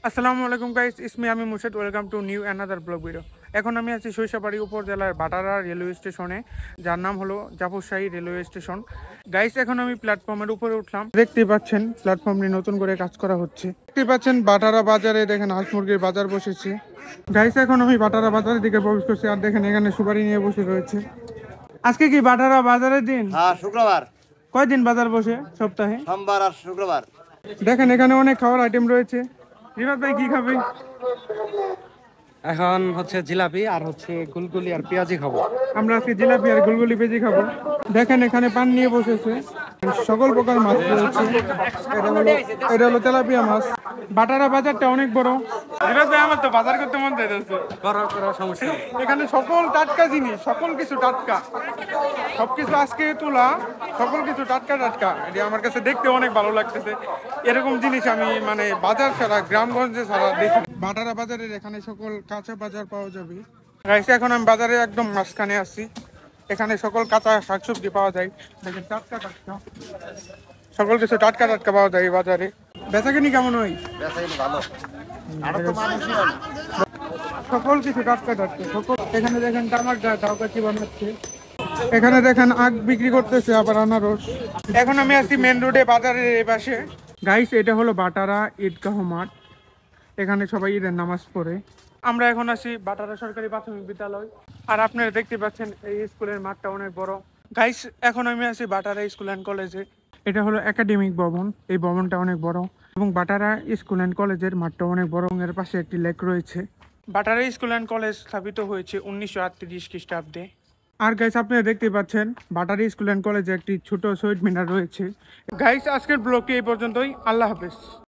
আসসালামু আলাইকুম গাইস, ইসমি আমি মুর্শিদ। Welcome to new another blog video. এখন আমি আছি সরিষাবাড়ি উপজেলার ভাটারা রেলওয়ে স্টেশনে, যার নাম হলো জাফরশাহী রেলওয়ে স্টেশন। গাইস, এখন আমি প্ল্যাটফর্মের উপরে উঠলাম। দেখতে পাচ্ছেন প্ল্যাটফর্মটি নতুন করে কাজ করা হচ্ছে। দেখতে পাচ্ছেন ভাটারা বাজারে দেখেন হাঁস মুরগির বাজার বসেছে। গাইস, এখন আমি ভাটারা বাজারের দিকে প্রবেশ করছি। আর দেখেন এখানে সুপারি নিয়ে বসে রয়েছে। আজকে কি ভাটারা বাজারের দিন? হ্যাঁ, শুক্রবার। কয়দিন বাজার বসে সপ্তাহে? সোমবার আর শুক্রবার। দেখেন এখানে অনেক খাওয়ার আইটেম রয়েছে। রিফাত ভাই কি খাবে? এখন হচ্ছে জিলাপি আর হচ্ছে গুলগুলি আর পেঁয়াজি খাবো। আমরা আজকে জিলাপি আর গুলগুলি পেঁয়াজি খাবো। দেখেন এখানে পান নিয়ে বসেছে, সকল প্রকার মাছ রয়েছে। এটা হলো তেলাপিয়া মাছ। বাটারা বাজারটা অনেক বড়। রিফাত ভাই, আমার তো বাজার করতে মন চাইতেছে। করার সমস্যা নেই। এখানে সকল টাটকা জিনিস, সকল কিছু টাটকা, সবকিছু আজকে তোলা, সকল কিছু টাটকা টাটকা। এটা আমার কাছে দেখতে অনেক ভালো লাগতেছে। এরকম জিনিস আমি মানে বাজার ছাড়া, গ্রামগঞ্জে ছাড়া দেখি। বাটারা বাজারের এখানে সকল কাঁচা বাজার পাওয়া যাবে। গাইস, এখন আমি বাজারে একদম মাঝখানে আছি। এখানে সকল কাঁচা শাকসবজি পাওয়া যায়। দেখেন টাটকা টাটকা, সকল কিছু টাটকা টাটকা পাওয়া যায় এই বাজারে। বেচাকেনি কেমন হয়? ভালো। আরো তো মানুষই হয় না। সকল কিছু টাটকা টাটকা সকল। এখানে দেখেন টামাক ডাউকাচি বানাচ্ছে। এখানে দেখেন আখ বিক্রি করতেছে, আবার আনারস। এখন আমি আছি মেন রোডে, বাজারের এই পাশে। গাইস, এটা হলো বাটারা ঈদগাহ মাঠ। এখানে সবাই ঈদের নামাজ পড়ে। আমরা এখন আছি বাটারা সরকারি প্রাথমিক বিদ্যালয়। আর আপনারা দেখতে পাচ্ছেন এই স্কুলের মাঠটা অনেক বড়। গাইস, এখন আমি আছি বাটারা স্কুল অ্যান্ড কলেজে। এটা হলো একাডেমিক ভবন। এই ভবনটা অনেক বড় এবং বাটারা স্কুল অ্যান্ড কলেজের মাঠটা অনেক বড়। এর পাশে একটি লেক রয়েছে। বাটারা স্কুল অ্যান্ড কলেজ স্থাপিত হয়েছে 1938 খ্রিস্টাব্দে। আর গাইস, আপনারা দেখতে পাচ্ছেন বাটারা স্কুল অ্যান্ড কলেজে একটি ছোট শহীদ মিনার রয়েছে। গাইস, আজকের ব্লগটি এই পর্যন্তই। আল্লাহ হাফেজ।